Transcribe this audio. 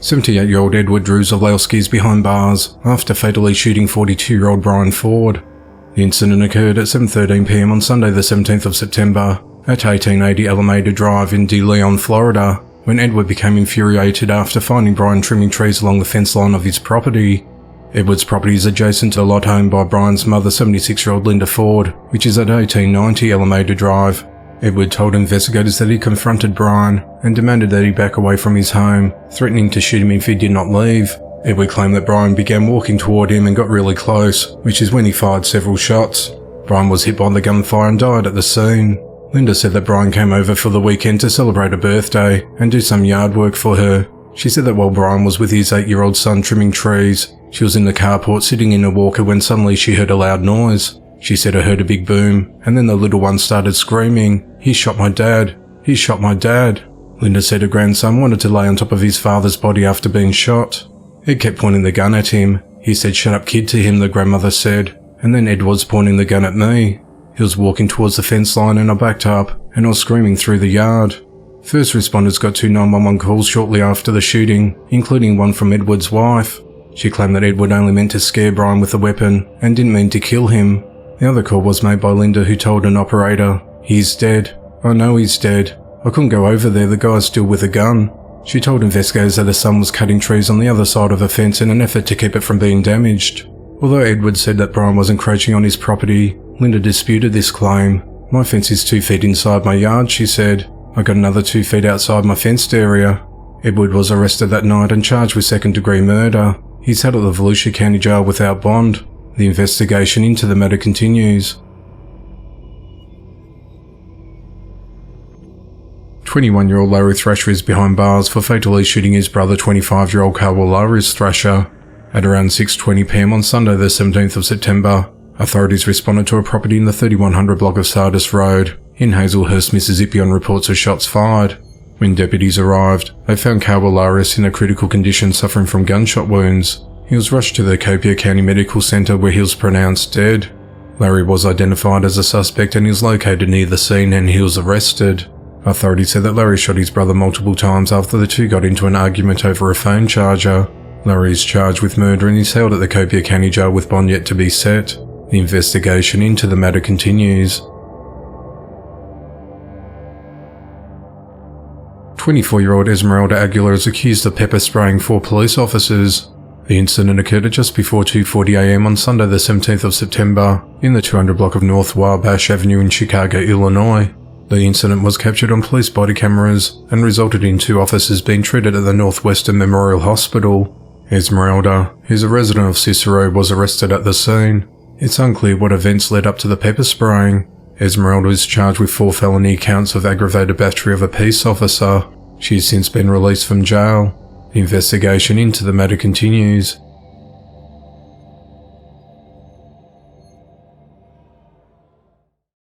78-year-old Edward Drew Zalewski is behind bars after fatally shooting 42-year-old Brian Ford. The incident occurred at 7:13 p.m. on Sunday the 17th of September at 1880 Alameda Drive in De Leon, Florida, when Edward became infuriated after finding Brian trimming trees along the fence line of his property. Edward's property is adjacent to the lot owned by Brian's mother, 76-year-old Linda Ford, which is at 1890 Alameda Drive. Edward told investigators that he confronted Brian and demanded that he back away from his home, threatening to shoot him if he did not leave. Edward claimed that Brian began walking toward him and got really close, which is when he fired several shots. Brian was hit by the gunfire and died at the scene. Linda said that Brian came over for the weekend to celebrate a birthday and do some yard work for her. She said that while Brian was with his 8-year-old son trimming trees, she was in the carport sitting in a walker when suddenly she heard a loud noise. She said I heard a big boom, and then the little one started screaming, "He shot my dad! He shot my dad!" Linda said her grandson wanted to lay on top of his father's body after being shot. Ed kept pointing the gun at him. He said, "Shut up, kid," to him, the grandmother said, and then Ed was pointing the gun at me. He was walking towards the fence line and I backed up, and I was screaming through the yard. First responders got 2 911 calls shortly after the shooting, including one from Edward's wife. She claimed that Edward only meant to scare Brian with a weapon and didn't mean to kill him. The other call was made by Linda, who told an operator, "He's dead. I know he's dead. I couldn't go over there, the guy's still with a gun." She told investigators that her son was cutting trees on the other side of a fence in an effort to keep it from being damaged. Although Edward said that Brian was encroaching on his property, Linda disputed this claim. "My fence is 2 feet inside my yard," she said. "I got another 2 feet outside my fenced area." Edward was arrested that night and charged with second-degree murder. He's held at the Volusia County Jail without bond. The investigation into the matter continues. 21-year-old Larry Thrasher is behind bars for fatally shooting his brother, 25-year-old Carwell Larius Thrasher. At around 6:20 p.m. on Sunday the 17th of September, authorities responded to a property in the 3100 block of Sardis Road in Hazelhurst, Mississippi on reports of shots fired. When deputies arrived, they found Carwell Larius in a critical condition suffering from gunshot wounds. He was rushed to the Copiah County Medical Center where he was pronounced dead. Larry was identified as a suspect and he was located near the scene and he was arrested. Authorities said that Larry shot his brother multiple times after the two got into an argument over a phone charger. Larry is charged with murder and is held at the Copiah County Jail with bond yet to be set. The investigation into the matter continues. 24-year-old Esmeralda Aguilar is accused of pepper spraying 4 police officers. The incident occurred at just before 2:40 a.m. on Sunday the 17th of September in the 200 block of North Wabash Avenue in Chicago, Illinois. The incident was captured on police body cameras and resulted in 2 officers being treated at the Northwestern Memorial Hospital. Esmeralda, who's a resident of Cicero, was arrested at the scene. It's unclear what events led up to the pepper spraying. Esmeralda is charged with 4 felony counts of aggravated battery of a peace officer. She has since been released from jail. The investigation into the matter continues.